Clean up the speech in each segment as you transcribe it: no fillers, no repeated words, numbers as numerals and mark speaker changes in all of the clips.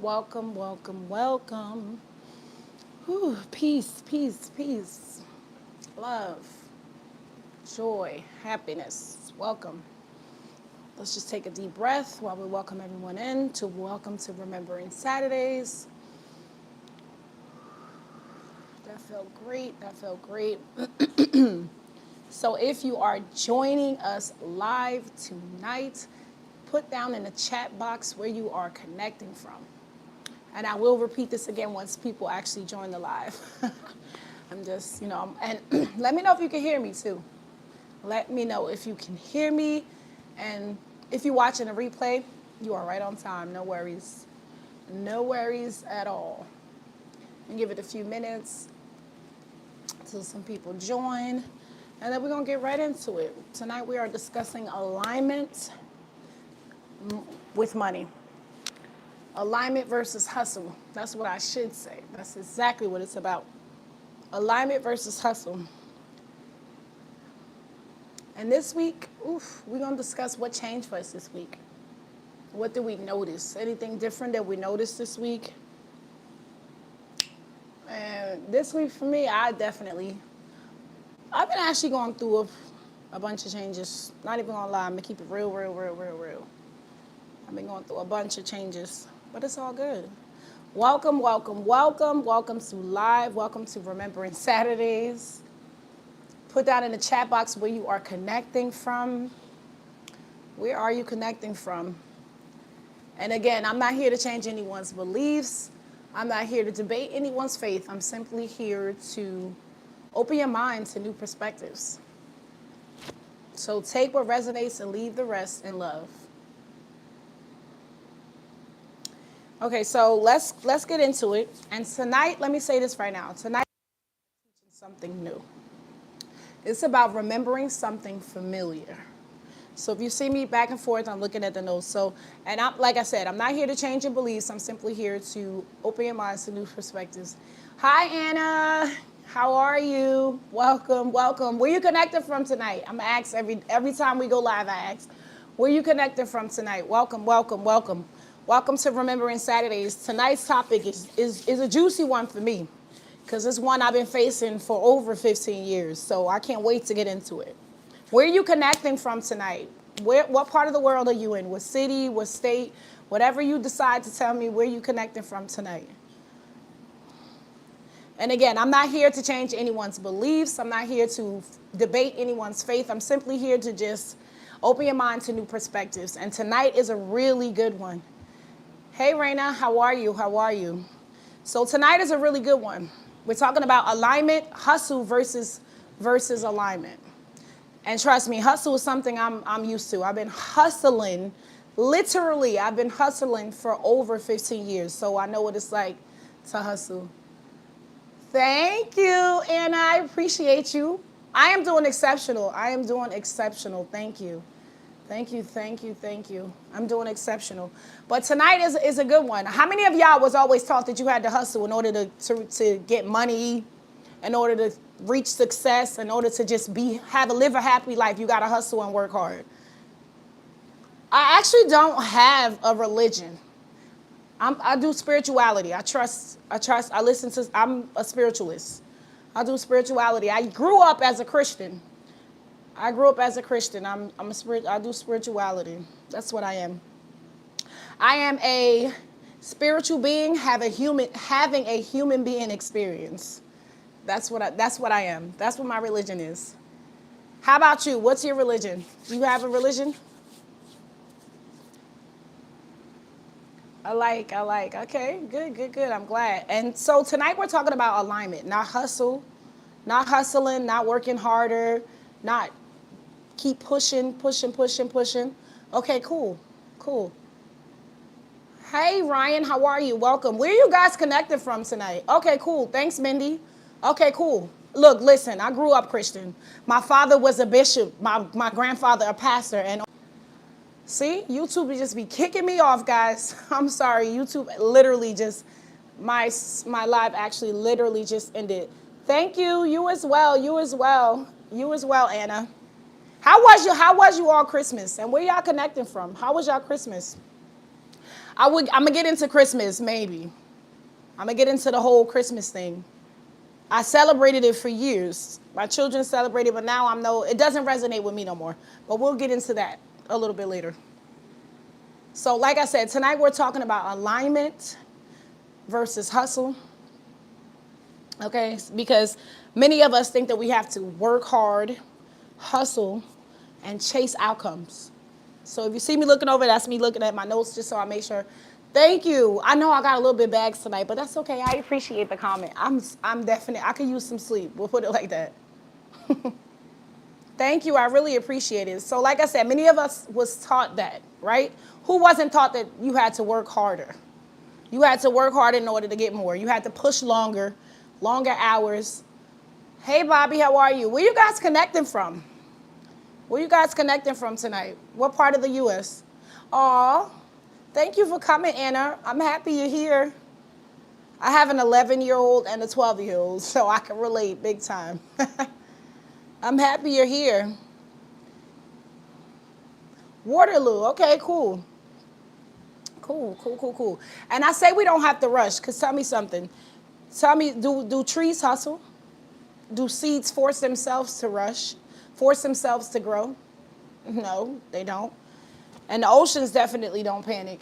Speaker 1: Welcome, welcome, welcome. Whew, peace, peace, peace. Love, joy, happiness. Welcome. Let's just take a deep breath while we welcome everyone in to Welcome to Remembering Saturdays. That felt great. That felt great. So if you are joining us live tonight, put down in the chat box where you are connecting from. And I will repeat this again once people actually join the live. I'm just, and let me know if you can hear me too. Let me know if you can hear me. And if you're watching a replay, you are right on time. No worries. No worries at all. And give it a few minutes till some people join. And then we're going to get right into it. Tonight we are discussing alignment with money. Alignment versus hustle. That's what I should say. That's exactly what it's about. Alignment versus hustle. And this week, we're going to discuss what changed for us this week. What did we notice? Anything different that we noticed this week? And this week for me, I've been actually going through a bunch of changes. Not even going to lie, I'm going to keep it real, real, real, real, real. I've been going through a bunch of changes, but it's all good. Welcome, welcome, welcome. Welcome to live. Welcome to Remembering Saturdays. Put down in the chat box where you are connecting from. Where are you connecting from? And again, I'm not here to change anyone's beliefs. I'm not here to debate anyone's faith. I'm simply here to open your mind to new perspectives. So take what resonates and leave the rest in love. Okay, so let's get into it. And tonight, let me say this right now. Tonight, I'm teaching something new. It's about remembering something familiar. So if you see me back and forth, I'm looking at the notes. So, and like I said, I'm not here to change your beliefs. I'm simply here to open your minds to new perspectives. Hi, Anna. How are you? Welcome, welcome. Where you connected from tonight? I'm going to ask every time we go live, I ask, where you connected from tonight? Welcome, welcome, welcome. Welcome to Remembering Saturdays. Tonight's topic is a juicy one for me because it's one I've been facing for over 15 years. So I can't wait to get into it. Where are you connecting from tonight? What part of the world are you in? What city, what state? Whatever you decide to tell me where you connecting from tonight. And again, I'm not here to change anyone's beliefs. I'm not here to debate anyone's faith. I'm simply here to just open your mind to new perspectives. And tonight is a really good one. Hey, Raina, how are you? How are you? So tonight is a really good one. We're talking about alignment, hustle versus alignment. And trust me, hustle is something I'm used to. I've been hustling, literally, I've been hustling for over 15 years. So I know what it's like to hustle. Thank you, Anna. I appreciate you. I am doing exceptional. I am doing exceptional. Thank you. Thank you, thank you, thank you. I'm doing exceptional. But tonight is a good one. How many of y'all was always taught that you had to hustle in order to get money, in order to reach success, in order to just live a happy life? You got to hustle and work hard. I actually don't have a religion. I do spirituality. I'm a spiritualist. I do spirituality. I grew up as a Christian. I do spirituality. That's what I am. I am a spiritual being having a human being experience. That's what I am. That's what my religion is. How about you? What's your religion? Do you have a religion? I like. Okay, good. I'm glad. And so tonight we're talking about alignment, not hustle, not hustling, not working harder, not keep pushing. Okay, cool. Hey, Ryan, how are you? Welcome. Where are you guys connected from tonight? Okay, cool. Thanks, Mindy. Okay, cool. Look, listen, I grew up Christian. My father was a bishop, my grandfather a pastor, and see, YouTube would just be kicking me off, guys. I'm sorry, YouTube literally just, my live actually literally just ended. Thank you, you as well, Anna. How was you all Christmas? And where y'all connecting from? How was y'all Christmas? I'm going to get into Christmas, maybe. I'm going to get into the whole Christmas thing. I celebrated it for years. My children celebrated, but now it doesn't resonate with me no more. But we'll get into that a little bit later. So like I said, tonight we're talking about alignment versus hustle. Okay? Because many of us think that we have to work hard, hustle, and chase outcomes. So if you see me looking over, that's me looking at my notes just so I make sure. Thank you. I know I got a little bit bags tonight, but that's okay. I appreciate the comment. I'm definite. I could use some sleep. We'll put it like that. Thank you. I really appreciate it. So like I said, many of us was taught that, right? Who wasn't taught that you had to work harder? You had to work harder in order to get more. You had to push longer hours. Hey, Bobby, how are you? Where you guys connecting from? Where you guys connecting from tonight? What part of the U.S.? Aw, thank you for coming, Anna. I'm happy you're here. I have an 11-year-old and a 12-year-old, so I can relate big time. I'm happy you're here. Waterloo, okay, cool. Cool. And I say we don't have to rush, because tell me something. Tell me, do trees hustle? Do seeds force themselves to rush? Force themselves to grow? No, they don't. And the oceans definitely don't panic.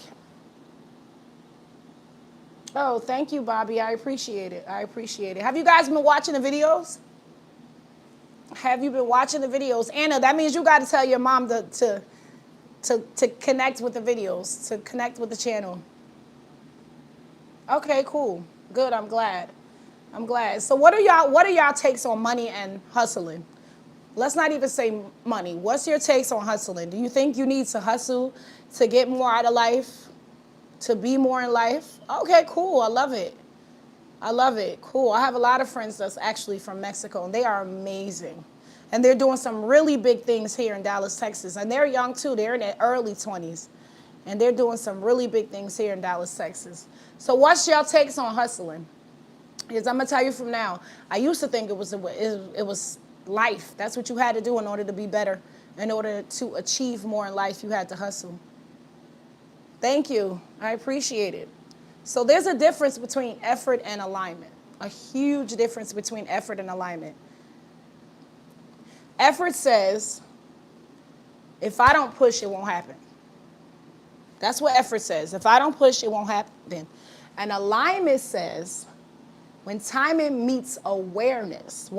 Speaker 1: Oh, thank you, Bobby. I appreciate it. Have you guys been watching the videos? Have you been watching the videos? Anna, that means you got to tell your mom to connect with the videos, to connect with the channel. Okay, cool. Good, I'm glad. So what are y'all takes on money and hustling? Let's not even say money. What's your takes on hustling? Do you think you need to hustle to get more out of life? To be more in life? Okay, cool. I love it. Cool. I have a lot of friends that's actually from Mexico, and they are amazing. And they're doing some really big things here in Dallas, Texas. And they're young, too. They're in their early 20s. And they're doing some really big things here in Dallas, Texas. So what's your takes on hustling? Because I'm going to tell you from now, I used to think it was life. That's what you had to do in order to be better. In order to achieve more in life, you had to hustle. Thank you. I appreciate it. So there's a difference between effort and alignment. A huge difference between effort and alignment. Effort says, if I don't push, it won't happen. That's what effort says. If I don't push, it won't happen. And alignment says, when timing meets awareness,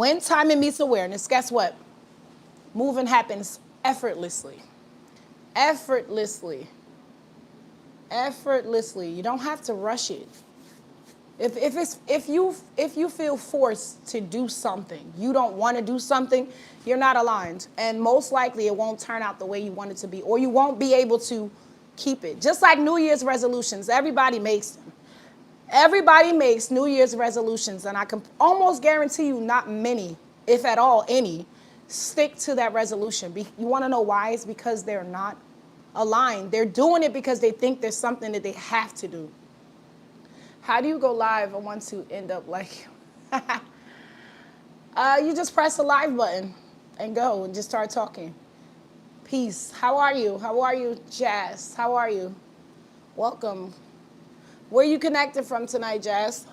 Speaker 1: guess what? Moving happens effortlessly. Effortlessly. You don't have to rush it. If you feel forced to do something, you don't want to do something, you're not aligned. And most likely it won't turn out the way you want it to be, or you won't be able to keep it. Just like New Year's resolutions, everybody makes them. Everybody makes New Year's resolutions, and I can almost guarantee you not many, if at all any, stick to that resolution. You want to know why? It's because they're not aligned. They're doing it because they think there's something that they have to do. How do you go live? I want to end up like you just press the live button and go and just start talking. Peace. How are you, Jazz? How are you? Welcome. Where are you connected from tonight, Jazz?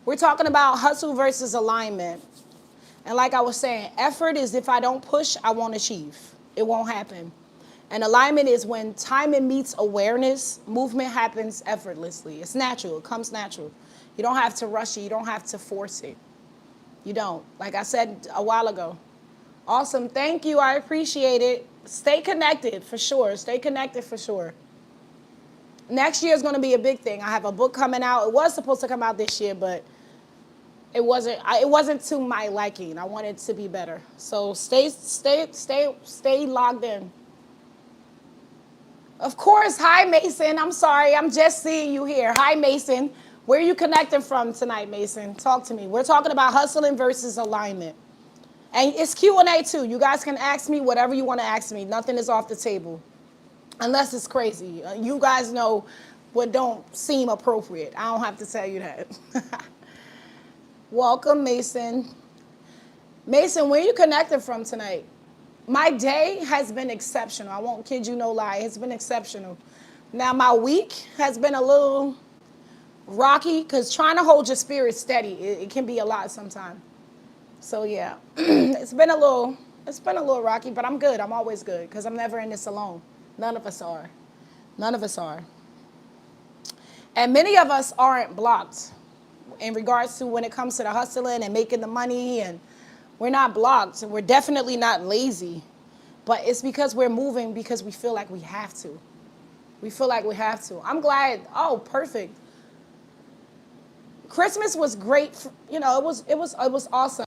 Speaker 1: We're talking about hustle versus alignment. And like I was saying, effort is if I don't push, I won't achieve. It won't happen. And alignment is when timing meets awareness, movement happens effortlessly. It's natural. It comes natural. You don't have to rush it. You don't have to force it. You don't. Like I said a while ago. Awesome. Thank you. I appreciate it. Stay connected for sure. Next year is going to be a big thing. I have a book coming out. It was supposed to come out this year, but it wasn't to my liking. I wanted it to be better. So stay logged in. Of course. Hi, Mason. I'm sorry. I'm just seeing you here. Hi, Mason. Where are you connecting from tonight, Mason? Talk to me. We're talking about hustling versus alignment. And it's Q&A too. You guys can ask me whatever you want to ask me. Nothing is off the table. Unless it's crazy. You guys know what don't seem appropriate. I don't have to tell you that. Welcome, Mason. Mason, where are you connected from tonight? My day has been exceptional. I won't kid you no lie. It's been exceptional. Now, my week has been a little rocky because trying to hold your spirit steady, it can be a lot sometimes. So yeah, it's been a little rocky, but I'm good. I'm always good because I'm never in this alone. None of us are. None of us are. And many of us aren't blocked in regards to when it comes to the hustling and making the money, and we're not blocked and we're definitely not lazy. But it's because we're moving because we feel like we have to. We feel like we have to. I'm glad. Oh, perfect. Christmas was great. It was awesome.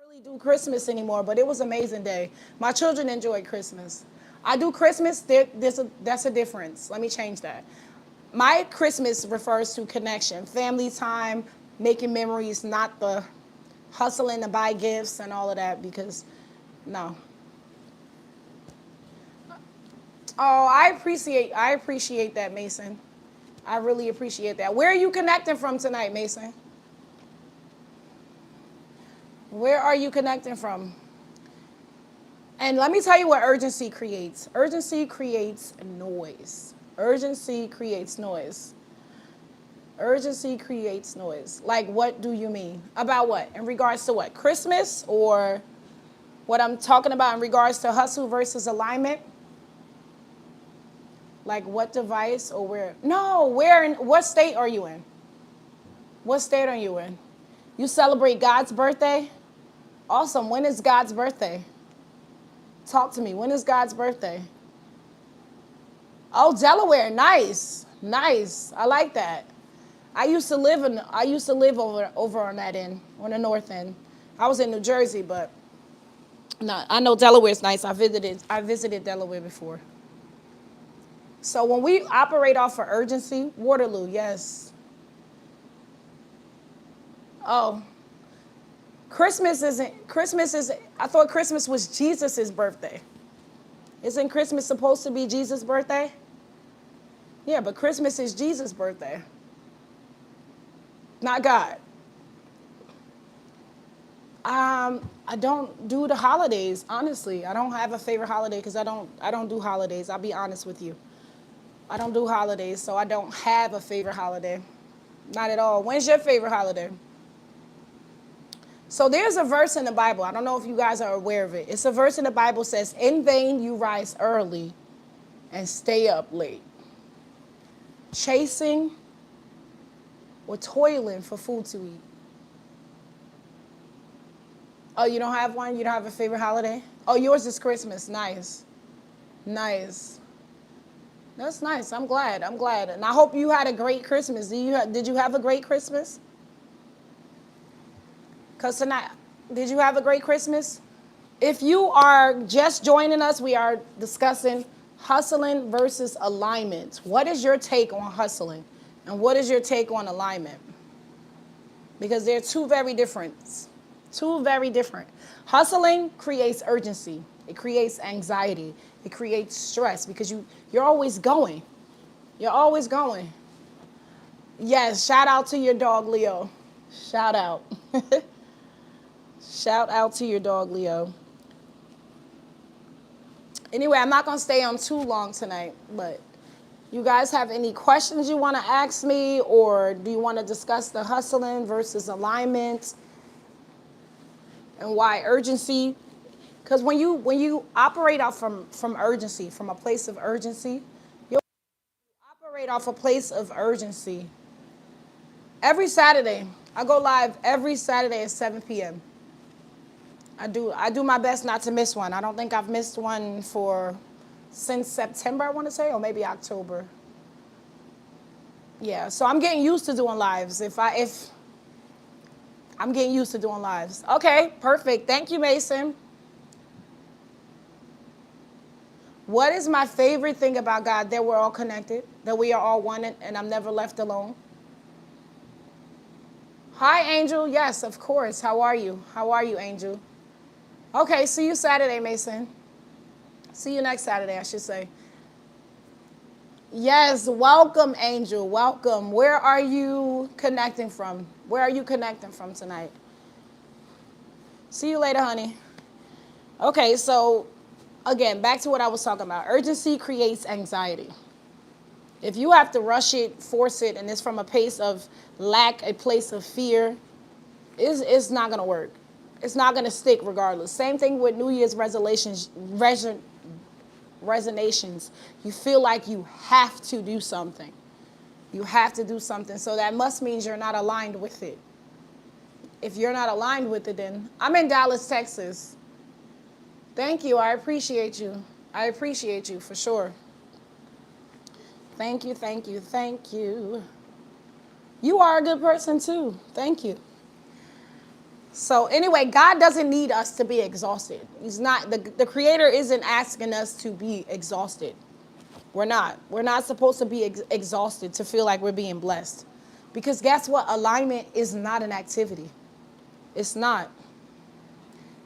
Speaker 1: Really do Christmas anymore, but it was an amazing day. My children enjoyed Christmas. I do Christmas. That's a difference. Let me change that. My Christmas refers to connection, family time, making memories, not the hustling to buy gifts and all of that. Because no. Oh, I appreciate that, Mason. I really appreciate that. Where are you connecting from tonight, Mason? Where are you connecting from? And let me tell you what urgency creates. Urgency creates noise. Urgency creates noise. Urgency creates noise. Like, what do you mean? About what? In regards to what? Christmas, or what I'm talking about in regards to hustle versus alignment? Like, what device or where? No, what state are you in? What state are you in? You celebrate God's birthday? Awesome. When is God's birthday? Talk to me. When is God's birthday? Oh, Delaware. Nice. Nice. I like that. I used to live over on that end, on the north end. I was in New Jersey, but no, I know Delaware's nice. I visited Delaware before. So when we operate off of urgency, Waterloo, yes. Oh, I thought Christmas was Jesus' birthday. Isn't Christmas supposed to be Jesus' birthday? Yeah, but Christmas is Jesus' birthday, not God. I don't do the holidays, honestly. I don't have a favorite holiday because I don't do holidays. I'll be honest with you. I don't do holidays, so I don't have a favorite holiday. Not at all. When's your favorite holiday? So there's a verse in the Bible. I don't know if you guys are aware of it. It's a verse in the Bible says, "In vain you rise early and stay up late, chasing or toiling for food to eat." Oh, you don't have one? You don't have a favorite holiday? Oh, yours is Christmas. Nice. Nice. That's nice. I'm glad. I'm glad. And I hope you had a great Christmas. Did you have a great Christmas? Because tonight, did you have a great Christmas? If you are just joining us, we are discussing hustling versus alignment. What is your take on hustling? And what is your take on alignment? Because they're two very different. Two very different. Hustling creates urgency. It creates anxiety. It creates stress because you're always going. You're always going. Yes, shout out to your dog, Leo. Shout out. Shout out to your dog, Leo. Anyway, I'm not going to stay on too long tonight, but you guys have any questions you want to ask me, or do you want to discuss the hustling versus alignment and why urgency? Because when you operate off from urgency, from a place of urgency, you operate off a place of urgency. Every Saturday, I go live every Saturday at 7 p.m. I do my best not to miss one. I don't think I've missed one since September, I want to say, or maybe October. Yeah, so I'm getting used to doing lives. If I'm getting used to doing lives. Okay, perfect. Thank you, Mason. What is my favorite thing about God? That we're all connected, that we are all one, and I'm never left alone. Hi, Angel. Yes, of course. How are you? How are you, Angel? Okay, see you Saturday, Mason. See you next Saturday, I should say. Yes, welcome, Angel. Welcome. Where are you connecting from? Where are you connecting from tonight? See you later, honey. Okay, so again, back to what I was talking about. Urgency creates anxiety. If you have to rush it, force it, and it's from a place of lack, a place of fear, it's not going to work. It's not going to stick regardless. Same thing with New Year's resonations. You feel like you have to do something. You have to do something. So that must mean you're not aligned with it. If you're not aligned with it, then I'm in Dallas, Texas. Thank you. I appreciate you. I appreciate you for sure. Thank you, thank you, thank you. You are a good person too. Thank you. So anyway, God doesn't need us to be exhausted. He's not, the Creator isn't asking us to be exhausted. We're not. We're not supposed to be exhausted to feel like we're being blessed. Because guess what? Alignment is not an activity. It's not.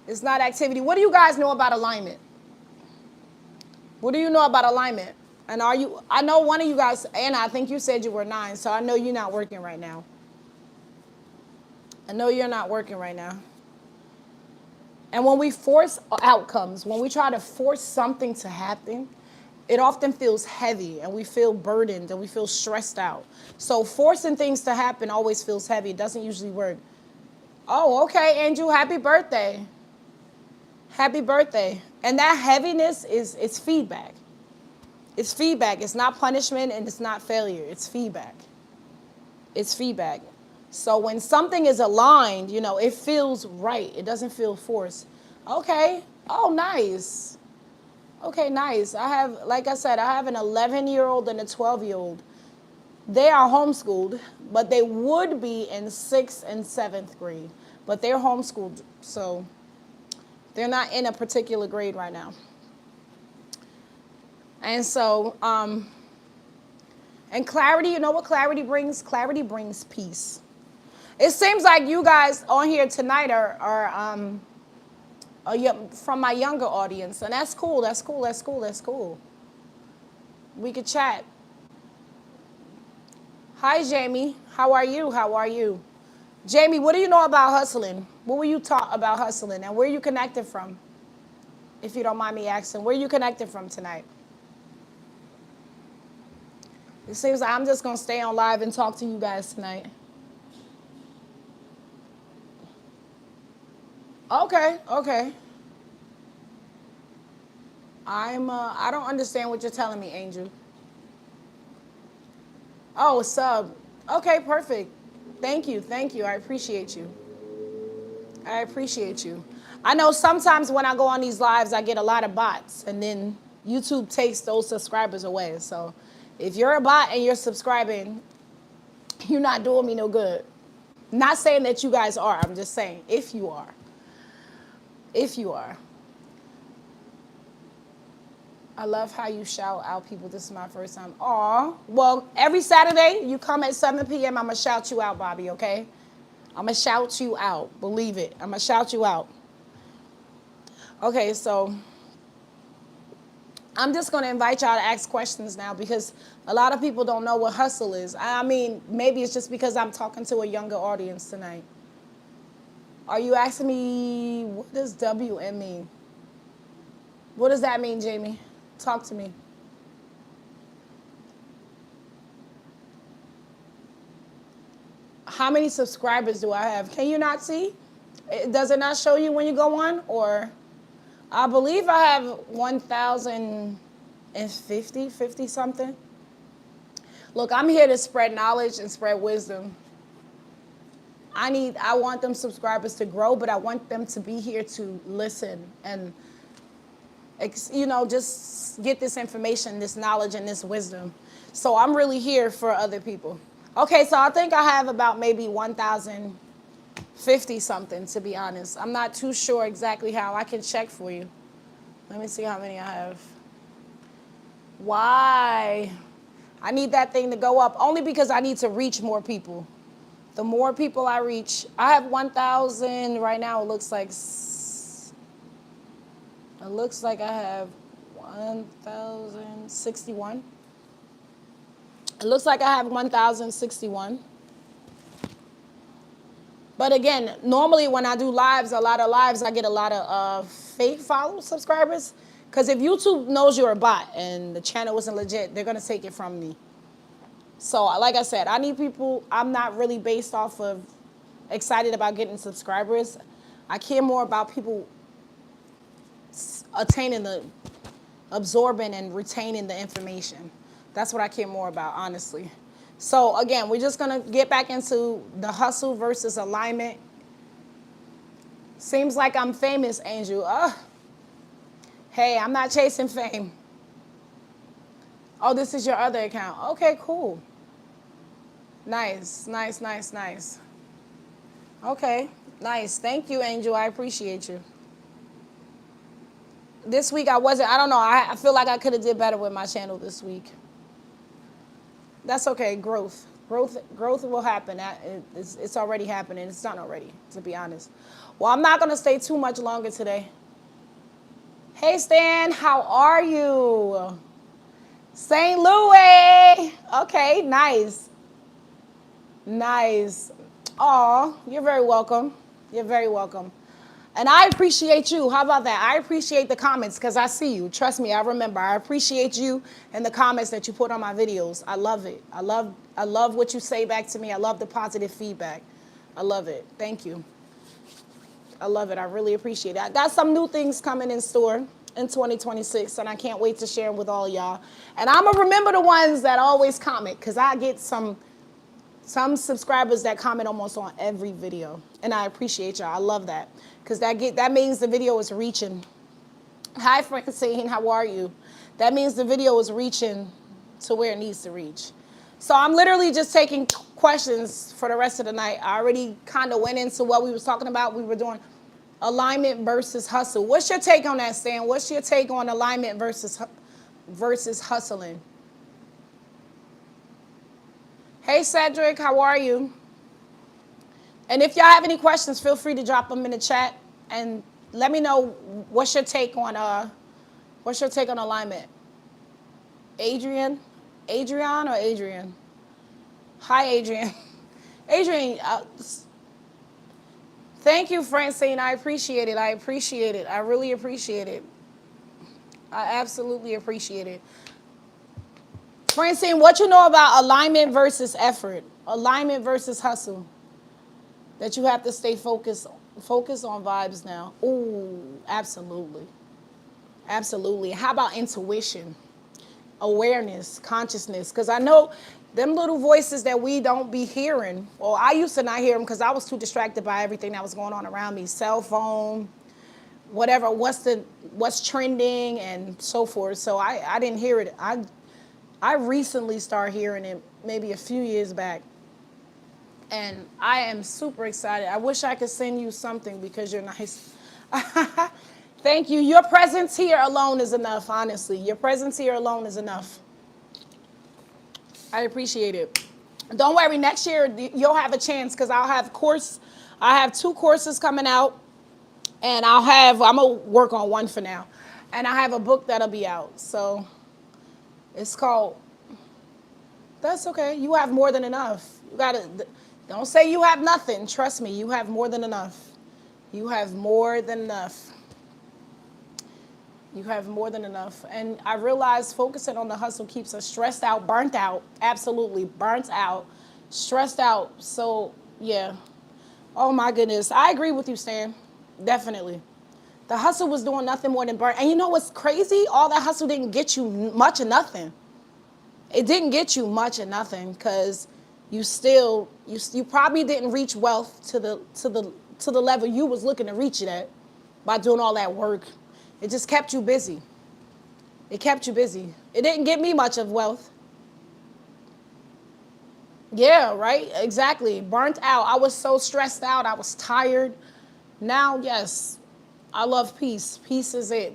Speaker 1: It's not activity. What do you guys know about alignment? What do you know about alignment? And I know one of you guys, Anna, I think you said you were 9, so I know you're not working right now. I know you're not working right now. And when we force outcomes, when we try to force something to happen, it often feels heavy and we feel burdened and we feel stressed out. So forcing things to happen always feels heavy. It doesn't usually work. Oh, okay, Andrew, happy birthday. Happy birthday. And that heaviness it's feedback. It's feedback. It's not punishment and it's not failure. It's feedback. It's feedback. So when something is aligned, it feels right. It doesn't feel forced. Okay. Oh, nice. Okay, nice. Like I said, I have an 11-year-old and a 12-year-old. They are homeschooled, but they would be in 6th and 7th grade. But they're homeschooled, so they're not in a particular grade right now. And so, and clarity, you know what clarity brings? Clarity brings peace. It seems like you guys on here tonight are from my younger audience, and that's cool, that's cool, that's cool, that's cool. We could chat. Hi, Jamie. How are you? How are you? Jamie, what do you know about hustling? What were you taught about hustling, and where are you connected from? If you don't mind me asking, where are you connected from tonight? It seems like I'm just going to stay on live and talk to you guys tonight. Okay, okay. I don't understand what you're telling me, Angel. Oh, sub. Okay, perfect. Thank you, I appreciate you. I appreciate you. I know sometimes when I go on these lives, I get a lot of bots, and then YouTube takes those subscribers away. So if you're a bot and you're subscribing, you're not doing me no good. Not saying that you guys are. I'm just saying if you are. If you are. I love how you shout out people. This is my first time. Aw. Well, every Saturday, you come at 7 p.m., I'm going to shout you out, Bobby, okay? I'm going to shout you out. Believe it. I'm going to shout you out. Okay, so I'm just going to invite y'all to ask questions now because a lot of people don't know what hustle is. I mean, maybe it's just because I'm talking to a younger audience tonight. Are you asking me, what does WM mean? What does that mean, Jamie? Talk to me. How many subscribers do I have? Can you not see? Does it not show you when you go on? Or I believe I have 1,050, 50 something. Look, I'm here to spread knowledge and spread wisdom. I want them subscribers to grow, but I want them to be here to listen and, just get this information, this knowledge, and this wisdom. So I'm really here for other people. Okay, so I think I have about maybe 1,050 something, to be honest. I'm not too sure exactly how. I can check for you. Let me see how many I have. Why? I need that thing to go up only because I need to reach more people. The more people I reach, I have 1,000 right now. It looks like I have 1,061. It looks like I have 1,061. But again, normally when I do lives, a lot of lives, I get a lot of fake follow subscribers. Because if YouTube knows you're a bot and the channel isn't legit, they're going to take it from me. So like I said, I need people. I'm not really based off of excited about getting subscribers. I care more about people attaining the absorbing and retaining the information. That's what I care more about, honestly. So again, we're just gonna get back into the hustle versus alignment. Seems like I'm famous, Angel. Hey, I'm not chasing fame. Oh, this is your other account. Okay, cool. Nice, nice, nice, nice. Okay, nice. Thank you, Angel. I appreciate you. This week I don't know. I feel like I could have did better with my channel this week. That's okay. Growth will happen. It's already happening. It's done already, to be honest. Well, I'm not going to stay too much longer today. Hey, Stan, how are you? St. Louis. Okay, nice. Nice. Aw, you're very welcome. You're very welcome. And I appreciate you. How about that? I appreciate the comments because I see you. Trust me, I remember. I appreciate you and the comments that you put on my videos. I love it. I love what you say back to me. I love the positive feedback. I love it. Thank you. I love it. I really appreciate it. I got some new things coming in store in 2026, and I can't wait to share them with all y'all. And I'm going to remember the ones that always comment because I get some subscribers that comment almost on every video, and I appreciate y'all. I love that because that means the video is reaching. Hi, Francine, how are you? That means the video is reaching to where it needs to reach. So I'm literally just taking questions for the rest of the night. I already kind of went into what we was talking about. We were doing alignment versus hustle. What's your take on that, Stan? What's your take on alignment versus hustling? Hey, Cedric, how are you? And if y'all have any questions, feel free to drop them in the chat and let me know what's your take on alignment. Adrian or Adrian? Hi, Adrian. Adrian, thank you, Francine. I appreciate it. I appreciate it. I really appreciate it. I absolutely appreciate it. Francine, what you know about alignment versus effort? Alignment versus hustle? That you have to stay focused on vibes now. Ooh, absolutely. Absolutely. How about intuition? Awareness, consciousness? Because I know them little voices that we don't be hearing. Well, I used to not hear them because I was too distracted by everything that was going on around me. Cell phone, whatever, what's trending and so forth. So I didn't hear it. I recently started hearing it maybe a few years back. And I am super excited. I wish I could send you something because you're nice. Thank you. Your presence here alone is enough, honestly. Your presence here alone is enough. I appreciate it. Don't worry, next year you'll have a chance because I have 2 courses coming out, and I'm gonna work on one for now. And I have a book that'll be out. So it's called, that's okay. You have more than enough. Don't say you have nothing. Trust me, you have more than enough. You have more than enough. You have more than enough. And I realize focusing on the hustle keeps us stressed out, burnt out, absolutely burnt out, stressed out. So, yeah. Oh, my goodness. I agree with you, Stan. Definitely. The hustle was doing nothing more than burn. And you know what's crazy? All that hustle didn't get you much of nothing. It didn't get you much of nothing because you probably didn't reach wealth to the level you was looking to reach it at by doing all that work. It just kept you busy. It kept you busy. It didn't get me much of wealth. Yeah, right? Exactly. Burnt out. I was so stressed out. I was tired. Now, yes, I love peace. Peace is it.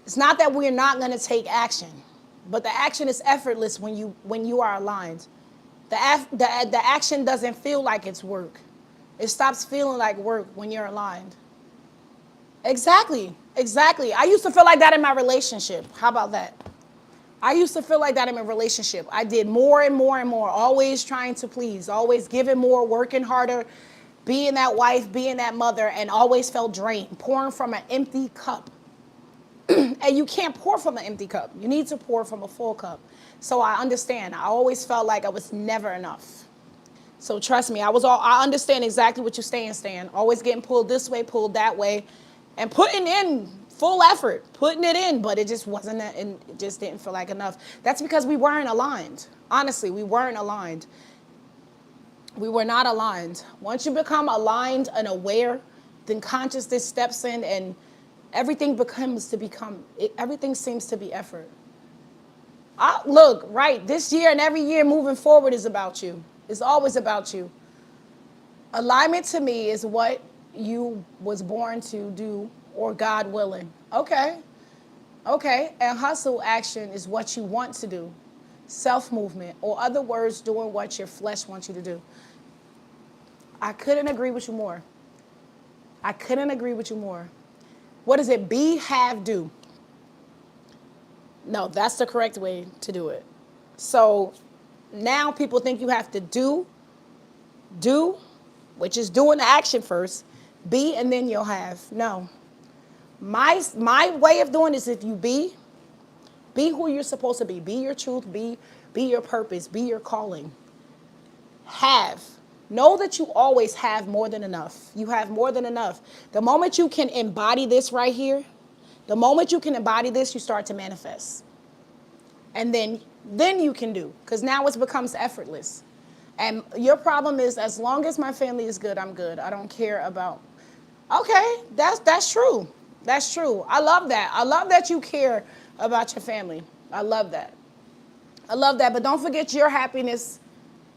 Speaker 1: It's not that we're not going to take action, but the action is effortless when you are aligned. The action doesn't feel like it's work. It stops feeling like work when you're aligned. Exactly. I used to feel like that in my relationship. How about that? I used to feel like that in my relationship. I did more and more and more, always trying to please, always giving more, working harder, being that wife, being that mother, and always felt drained, pouring from an empty cup. And you can't pour from an empty cup. You need to pour from a full cup. So I understand. I always felt like I was never enough. So trust me, I understand exactly what you're saying, Stan. Always getting pulled this way, pulled that way, and putting in full effort, putting it in, but it just wasn't, and it just didn't feel like enough. That's because we weren't aligned. Honestly, we weren't aligned. We were not aligned. Once you become aligned and aware, then consciousness steps in and everything everything seems to be effort. Look, right, this year and every year moving forward is about you. It's always about you. Alignment to me is what you was born to do or God willing. Okay. Okay. And hustle action is what you want to do. Self-movement, or other words, doing what your flesh wants you to do. I couldn't agree with you more. I couldn't agree with you more. What is it? Be, have, do. No, that's the correct way to do it. So now people think you have to do, which is doing the action first, be, and then you'll have. No. My way of doing this, if you be who you're supposed to be. Be your truth, be your purpose, be your calling. Have. Know that you always have more than enough. You have more than enough. The moment you can embody this right here, the moment you can embody this, you start to manifest. And then you can do, because now it becomes effortless. And your problem is, as long as my family is good, I'm good. I don't care about, okay, that's true. That's true. I love that. I love that you care about your family. I love that. I love that. But don't forget your happiness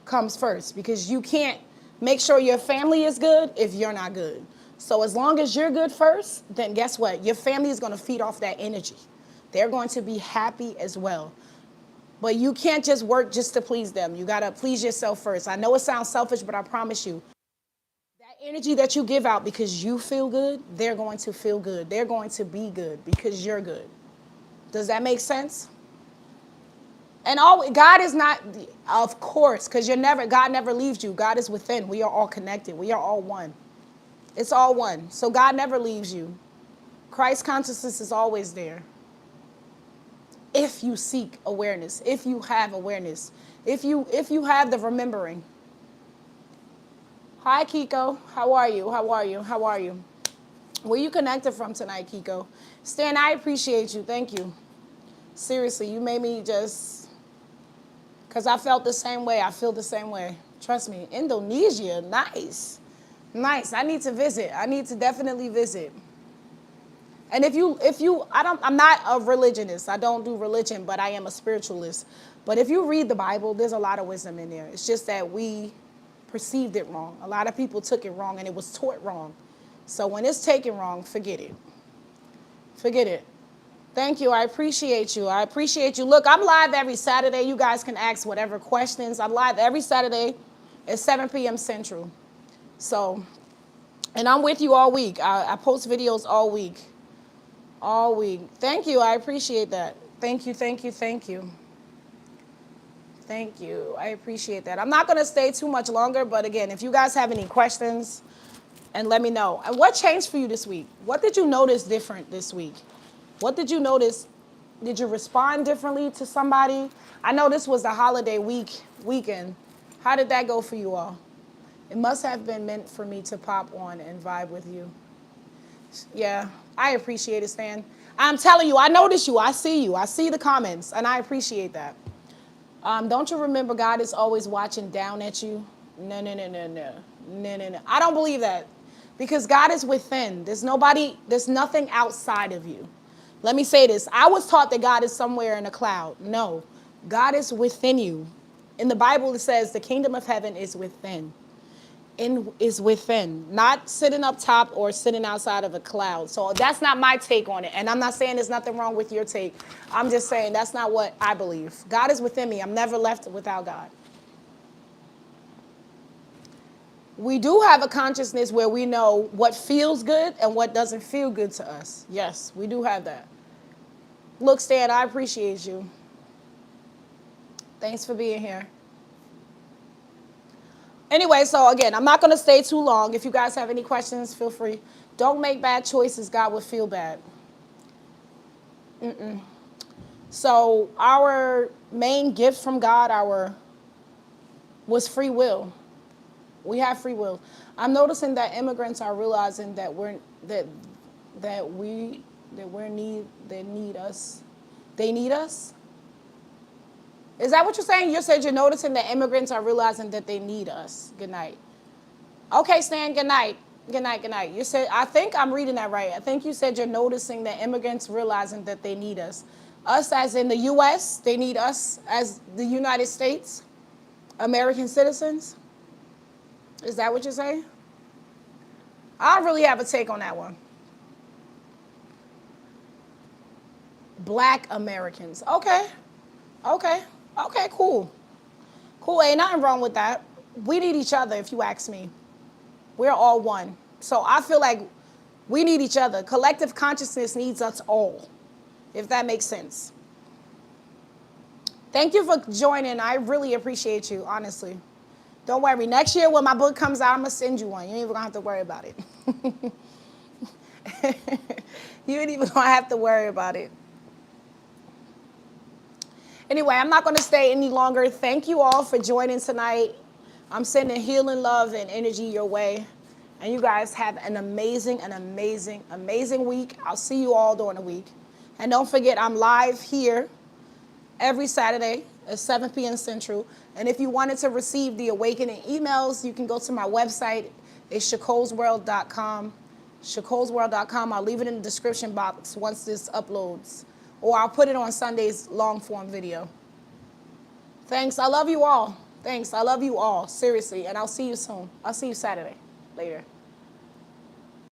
Speaker 1: comes first, because you can't make sure your family is good if you're not good. So as long as you're good first, then guess what? Your family is going to feed off that energy. They're going to be happy as well. But you can't just work just to please them. You got to please yourself first. I know it sounds selfish, but I promise you, that energy that you give out because you feel good, they're going to feel good. They're going to be good because you're good. Does that make sense? And God is not, of course, because God never leaves you. God is within. We are all connected. We are all one. It's all one. So God never leaves you. Christ consciousness is always there. If you seek awareness, if you have awareness, if you have the remembering. Hi, Kiko. How are you? How are you? How are you? Where you connected from tonight, Kiko? Stan, I appreciate you. Thank you. Seriously, you made me just, because I felt the same way. I feel the same way. Trust me. Indonesia, nice. Nice. I need to visit. I need to definitely visit. And I'm not a religionist. I don't do religion, but I am a spiritualist. But if you read the Bible, there's a lot of wisdom in there. It's just that we perceived it wrong. A lot of people took it wrong, and it was taught wrong. So when it's taken wrong, forget it. Forget it. Thank you. I appreciate you. I appreciate you. Look, I'm live every Saturday. You guys can ask whatever questions. I'm live every Saturday at 7 p.m. Central. So, and I'm with you all week. I post videos all week. All week. Thank you. I appreciate that. Thank you. Thank you. Thank you. Thank you. I appreciate that. I'm not going to stay too much longer, but again, if you guys have any questions, and let me know. And what changed for you this week? What did you notice different this week? What did you notice? Did you respond differently to somebody? I know this was the holiday weekend. How did that go for you all? It must have been meant for me to pop on and vibe with you. Yeah, I appreciate it, Stan. I'm telling you, I notice you. I see you. I see the comments, and I appreciate that. Don't you remember God is always watching down at you? No. No. I don't believe that, because God is within. There's nothing outside of you. Let me say this. I was taught that God is somewhere in a cloud. No, God is within you. In the Bible, it says the kingdom of heaven is within. Is within, not sitting up top or sitting outside of a cloud. So that's not my take on it. And I'm not saying there's nothing wrong with your take. I'm just saying that's not what I believe. God is within me. I'm never left without God. We do have a consciousness where we know what feels good and what doesn't feel good to us. Yes, we do have that. Look, Stan, I appreciate you. Thanks for being here. Anyway, so again, I'm not going to stay too long. If you guys have any questions, feel free. Don't make bad choices. God will feel bad. So our main gift from God, was free will. We have free will. I'm noticing that immigrants are realizing that that we that we're need they need us. They need us. Is that what you're saying? You said you're noticing that immigrants are realizing that they need us. Good night. Okay, Stan, good night. Good night, good night. You said, I think I'm reading that right. I think you said you're noticing that immigrants realizing that they need us. Us as in the U.S., they need us as the United States, American citizens. Is that what you're saying? I don't really have a take on that one. Black Americans. Okay. Okay. Okay, cool. Cool. Ain't nothing wrong with that. We need each other, if you ask me. We're all one. So I feel like we need each other. Collective consciousness needs us all, if that makes sense. Thank you for joining. I really appreciate you, honestly. Don't worry. Next year when my book comes out, I'm going to send you one. You ain't even going to have to worry about it. You ain't even going to have to worry about it. Anyway, I'm not going to stay any longer. Thank you all for joining tonight. I'm sending healing love and energy your way. And you guys have an amazing, amazing week. I'll see you all during the week. And don't forget, I'm live here every Saturday at 7 p.m. Central. And if you wanted to receive the awakening emails, you can go to my website. It's shakolesworld.com. shakolesworld.com. I'll leave it in the description box once this uploads. Or I'll put it on Sunday's long form video. Thanks. I love you all. Thanks. I love you all. Seriously. And I'll see you soon. I'll see you Saturday. Later.